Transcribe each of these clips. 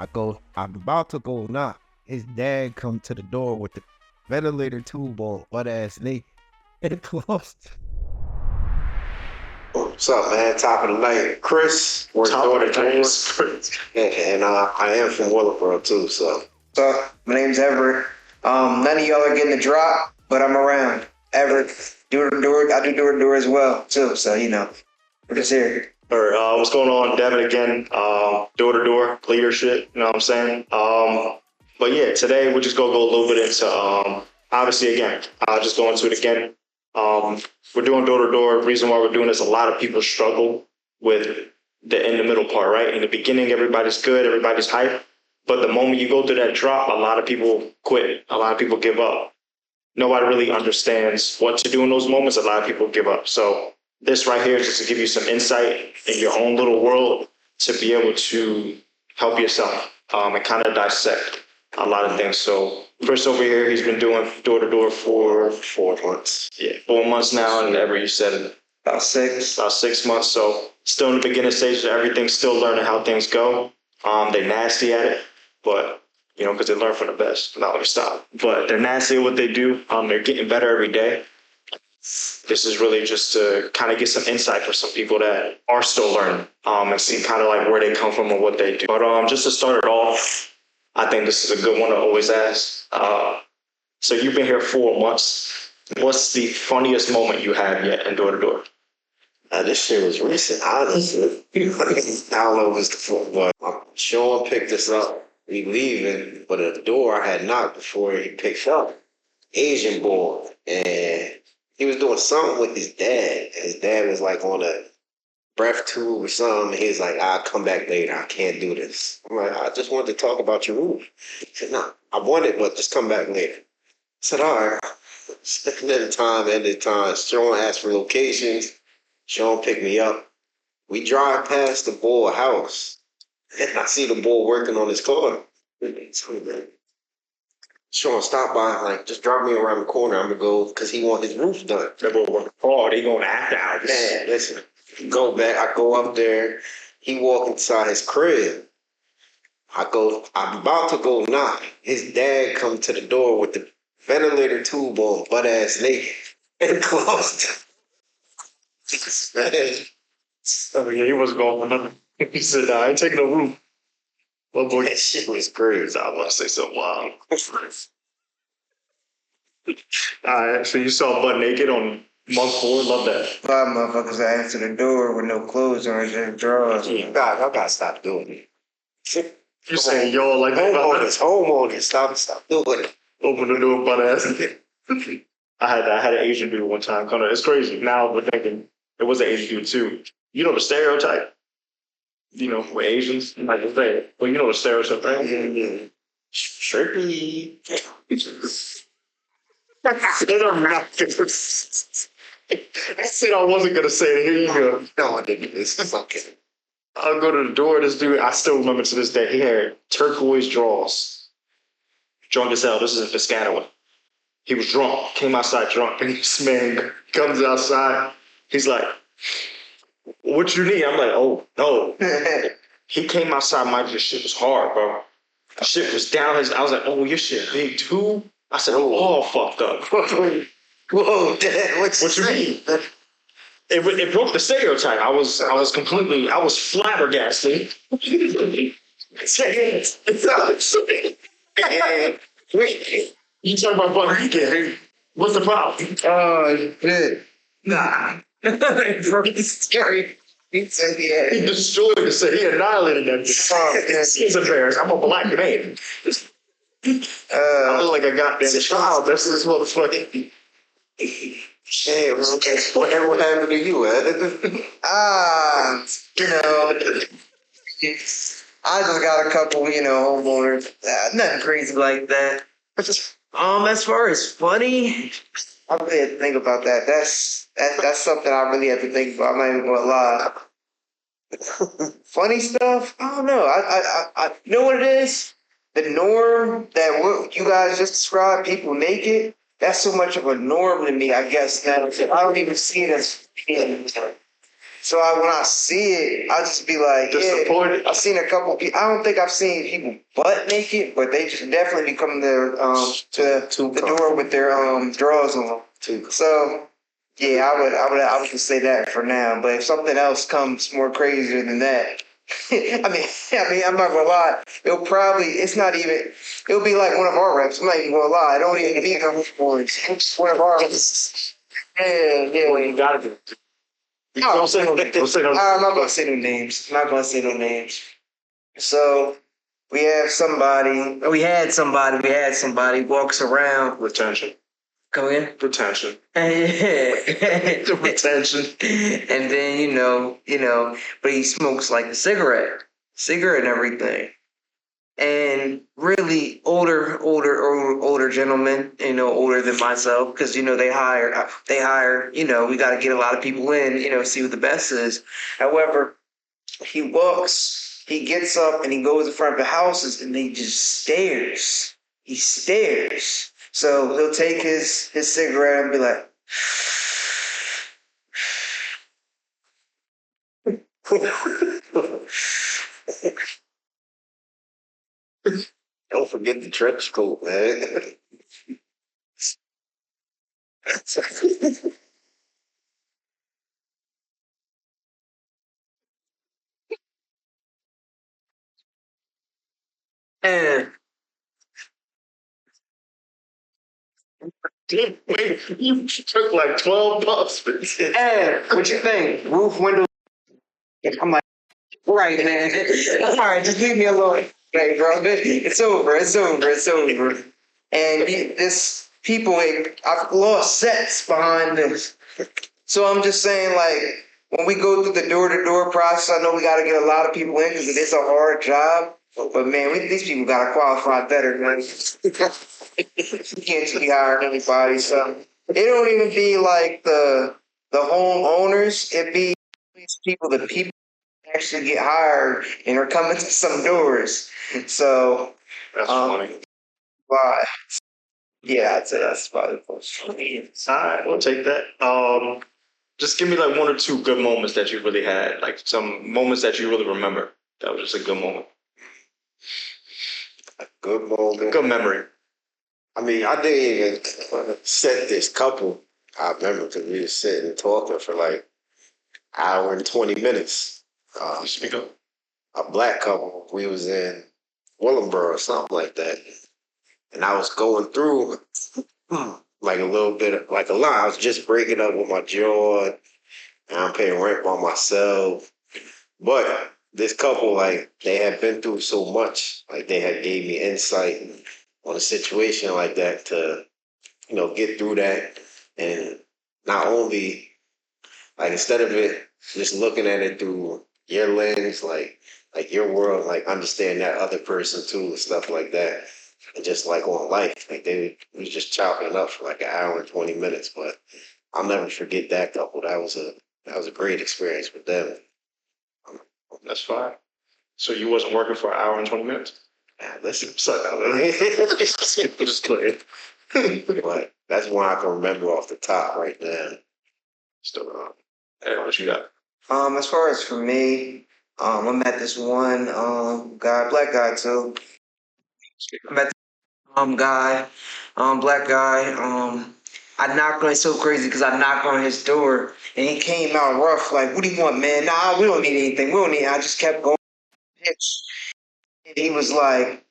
I'm about to go knock. His dad come to the door with the ventilator tube on, butt ass naked, and closed. What's up, man? Top of the night, Chris. Top of the James. And I am from Willowboro too. So, what's up? My name's Everett. None of y'all are getting the drop, but I'm around. Everett, door to door. I do door to door as well too. So we're just here. All right, what's going on? Devin again, door to door leadership, you know what I'm saying? But yeah, today we're just gonna go a little bit into, obviously again, I'll just go into it again. We're doing door to door. The reason why we're doing this, a lot of people struggle with the in the middle part, right? In the beginning, everybody's good, everybody's hype. But the moment you go through that drop, a lot of people quit. A lot of people give up. Nobody really understands what to do in those moments. A lot of people give up. So this right here is just to give you some insight in your own little world to be able to help yourself and kind of dissect a lot of things. So Chris over here, he's been doing door to door for 4 months. Yeah, 4 months now. And Ever, you said About 6 months. So still in the beginning stage of everything, still learning how things go. They're nasty at it, but because they learn from the best. Now let me stop. But they're nasty at what they do. They're getting better every day. This is really just to kind of get some insight for some people that are still learning and see kind of like where they come from and what they do. But just to start it off, I think this is a good one to always ask. So you've been here 4 months. What's the funniest moment you had yet in door to door? this shit was recent, honestly. I don't know if it's the fault, but Sean picked us up. We leaving, but at the door I had knocked before he picked up. Asian boy, and he was doing something with his dad. His dad was like on a breath tube or something. He was like, I'll come back later. I can't do this. I'm like, I just wanted to talk about your roof. He said, no, I want it, but just come back later. I said, all right. End of time. Sean asked for locations. Sean picked me up. We drive past the boy house, and I see the boy working on his car. Sean stopped by, like, just drop me around the corner. I'm gonna go, because he want his roof done. That boy working hard. He going after hours. Man, listen, go back. I go up there. He walk inside his crib. I'm about to go knock. His dad come to the door with the ventilator tube on, butt ass naked, and closed. Man. Oh yeah, he wasn't going for nothing. He said, nah, I ain't taking no roof. Well, boy, That shit was crazy. I want to say something wild. All right, so you saw butt naked on month 4. Love that. 5 motherfuckers that answer the door with no clothes on, just drawers. Y'all gotta stop doing it. You saying y'all like homeowners, stop doing it. open the door butt ass. I had an Asian dude one time. It's crazy. Now we're thinking it was an Asian dude too. You know the stereotype? With Asians, like you say. Well, you know the stereotype, right? Yeah. Trippy. They don't have to. I said I wasn't going to say it. Here you go. No, I didn't. This is okay. I'll go to the door. This dude, I still remember to this day, he had turquoise drawers. Drunk as hell. This is in Piscataway. He was drunk. Came outside drunk. And this man comes outside. He's like, what you need? I'm like, oh, no. He came outside. My shit was hard, bro. Shit was down his. I was like, oh, your shit big too? I said, I'm all fucked up. Whoa, Dad, what you mean? It broke the stereotype. I was flabbergasted. You talking about butt naked? What's the problem? Oh, shit. Nah. It's scary. He said, yeah. He destroyed the city. He annihilated that. He's embarrassed. I'm a black man. I look like a goddamn child. That's this motherfucker. Hey, what happened to you, Ed? I just got a couple, homeowners. Nothing crazy like that. As far as funny, I really had to think about that. That's something I really have to think about. I'm not even gonna lie. Funny stuff? I don't know. I you know what it is? The norm that what you guys just described, people naked, that's so much of a norm to me, I guess, now. I don't even see it as being So when I see it, I just be like, Disappointed. I've seen a couple people. I don't think I've seen people butt naked, but they just definitely be coming there to the door with their drawers on. So yeah, I would just say that for now. But if something else comes more crazier than that, I mean, I'm not gonna lie. It'll be like one of our reps. I'm not even gonna lie. It don't even be one of our reps. Yeah. Well, you gotta do it. Don't say no names. Don't say no names. I'm not gonna say no names. I'm not gonna say no names. So we had somebody walks around. Retention. Come in. Retention. Yeah. Retention. And then you know, but he smokes like a cigarette and everything. And really older gentlemen, older than myself, because they hire, we got to get a lot of people in, see what the best is. However, he gets up and he goes in front of the houses and he just stares. He stares. So he'll take his cigarette and be like, Don't forget the trench coat, man. and Wait, you took like 12 puffs. what you think? Roof, window. I'm like, right, man. All right, just leave me alone. Hey, bro, it's over. And I've lost sets behind this. So I'm just saying, like, when we go through the door-to-door process, I know we got to get a lot of people in because it's a hard job. But man, these people got to qualify better, man. You can't just be hiring anybody. So it don't even be like the homeowners. It be these people, the people actually get hired and are coming to some doors. So That's funny. why? Yeah, I'd say that's probably the most funny. All right, we'll take that. Just give me like one or two good moments that you really had, like some moments that you really remember. That was just a good moment. A good moment. Good memory. I mean, I didn't even set this couple. I remember because we were sitting and talking for like an hour and 20 minutes. Speak up. A black couple. We was in Willenboro or something like that. And I was going through like a little bit of, like a lot. I was just breaking up with my jaw and I'm paying rent by myself. But this couple, like, they had been through so much. Like, they had gave me insight on a situation like that to, get through that. And not only, like, instead of it just looking at it through your lens, like your world, like, understand that other person too and stuff like that. And just like on life, like we was just chopping it up for like an hour and 20 minutes. But I'll never forget that couple. That was a great experience with them. That's fine. So you wasn't working for an hour and 20 minutes? Man, listen, just clear. But that's one I can remember off the top right now. Still wrong. Hey, what you got? As far as for me, I met this one guy, black guy too. I met this guy, black guy. I knocked on it so crazy because I knocked on his door and he came out rough, like, what do you want, man? Nah, we don't need anything. We don't need I just kept going. And he was like,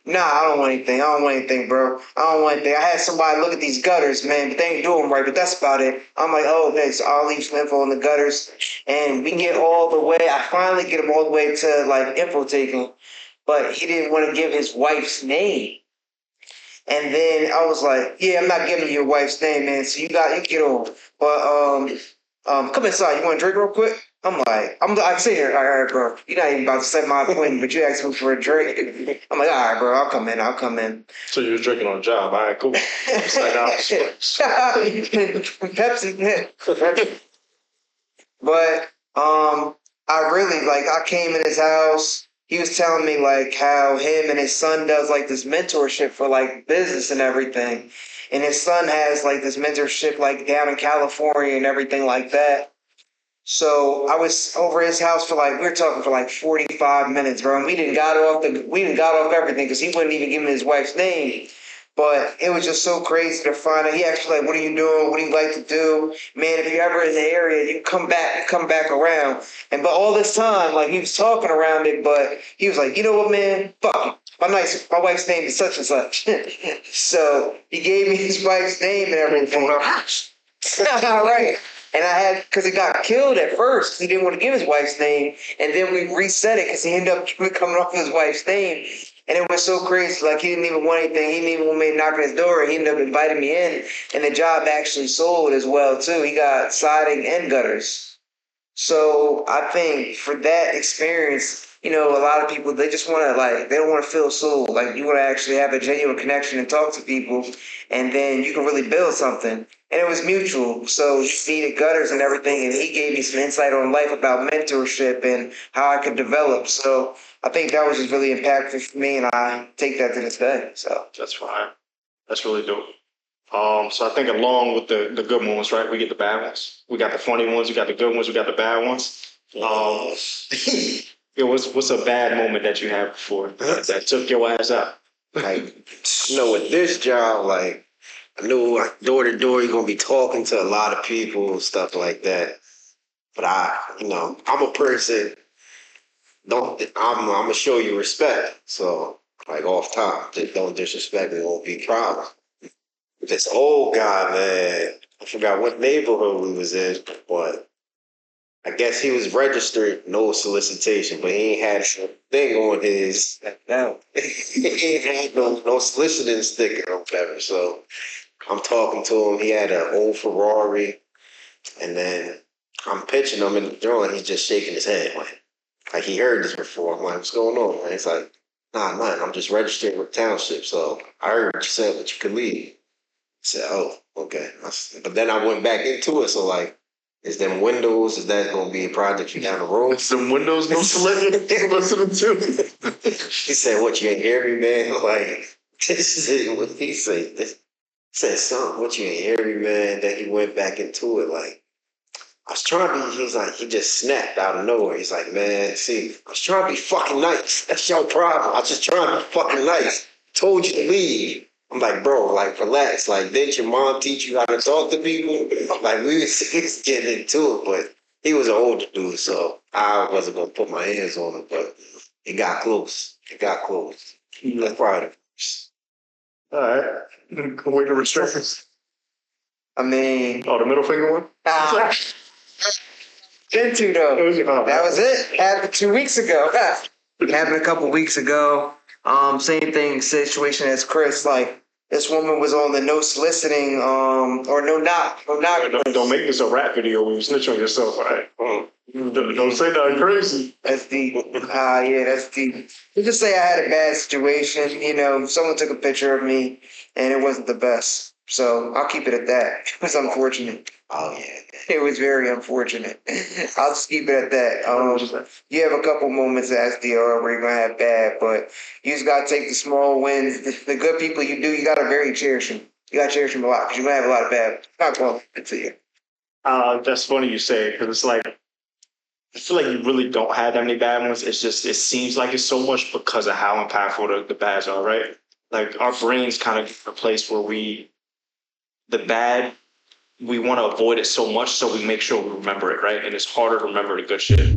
nah, I don't want anything. I don't want anything, bro. I don't want anything. I had somebody look at these gutters, man, but they ain't doing right, but that's about it. I'm like, oh, okay, so I'll leave some info on the gutters. And we get all the way, I finally get him all the way to, like, info taking, but he didn't want to give his wife's name. And then I was like, yeah, I'm not giving you your wife's name, man, so you get over. But, come inside. You want a drink real quick? I sit here, all right, bro. You're not even about to set my appointment, but you asked me for a drink. I'm like, all right, bro, I'll come in. So you was drinking on the job. All right, cool. Pepsi. But I came in his house. He was telling me like how him and his son does like this mentorship for like business and everything. And his son has like this mentorship like down in California and everything like that. So I was over his house for we were talking for 45 minutes, bro. And we didn't got off everything because he wouldn't even give me his wife's name. But it was just so crazy to find out. He actually what are you doing? What do you like to do? Man, if you're ever in the area, you come back around. And but all this time, he was talking around it, but he was like, you know what, man? Fuck it. My wife's name is such and such. So he gave me his wife's name and everything. Right. And I had, because he got killed at first, because he didn't want to give his wife's name. And then we reset it because he ended up coming off his wife's name. And it was so crazy. He didn't even want anything. He didn't even want me to knock on his door. He ended up inviting me in. And the job actually sold as well, too. He got siding and gutters. So I think for that experience, a lot of people, they just want to, they don't want to feel sold. You want to actually have a genuine connection and talk to people. And then you can really build something. And it was mutual. So he needed gutters and everything. And he gave me some insight on life about mentorship and how I could develop. So I think that was just really impactful for me, and I take that to this day. So that's fine. That's really dope. So I think along with the good moments, right? We get the bad ones. We got the funny ones. We got the good ones. We got the bad ones. What's a bad moment that you had before that took your ass out? With this job, I knew door to door you're gonna be talking to a lot of people, stuff like that. But I'm a person. I'm gonna show you respect. So off top, just don't disrespect me. It won't be a problem. This old guy, man, I forgot what neighborhood we was in, but I guess he was registered, no solicitation, but he ain't had a thing on his. No, he ain't had no soliciting sticker or whatever. So I'm talking to him. He had an old Ferrari, and then I'm pitching him in the drawing. He's just shaking his head like he heard this before. I'm like, what's going on, man? He's like, nah, nothing. I'm just registered with township. So I heard what you said, but you could leave. I said, oh, okay. But then I went back into it. So is them windows? Is that going to be a project you down the road? Some windows, no listening to. He said, what, you ain't hear me, man? This is what he said. He said something, what, you ain't hear me, man? Then he went back into it I was trying to be, he just snapped out of nowhere. He's like, man, see, I was trying to be fucking nice. That's your problem. I was just trying to be fucking nice. Told you to leave. I'm like, bro, relax. Didn't your mom teach you how to talk to people? We was getting into it, but he was an older dude, so I wasn't going to put my hands on him, but it got close. That's probably the first. All right. Wait to restrictions. I mean... Oh, the middle finger one? Into though. That was it. Happened 2 weeks ago. Happened a couple weeks ago. Same thing, situation as Chris. This woman was on the no soliciting, or no knock. Don't make this a rap video when you snitch on yourself, all right? Don't say nothing crazy. That's deep. That's deep. Let's just say I had a bad situation. Someone took a picture of me, and it wasn't the best. So I'll keep it at that. It was unfortunate. Oh, yeah. It was very unfortunate. I'll just keep it at that. You have a couple moments as DR where you're going to have bad, but you just got to take the small wins. The good people you got to very cherish them. You got to cherish them a lot because you're going to have a lot of bad. Not going to you. That's funny you say it because it's I feel like you really don't have that many bad ones. It's just, it seems like it's so much because of how impactful the bads are, right? Our brains kind of get to a place where we want to avoid it so much, so we make sure we remember it, right? And it's harder to remember the good shit.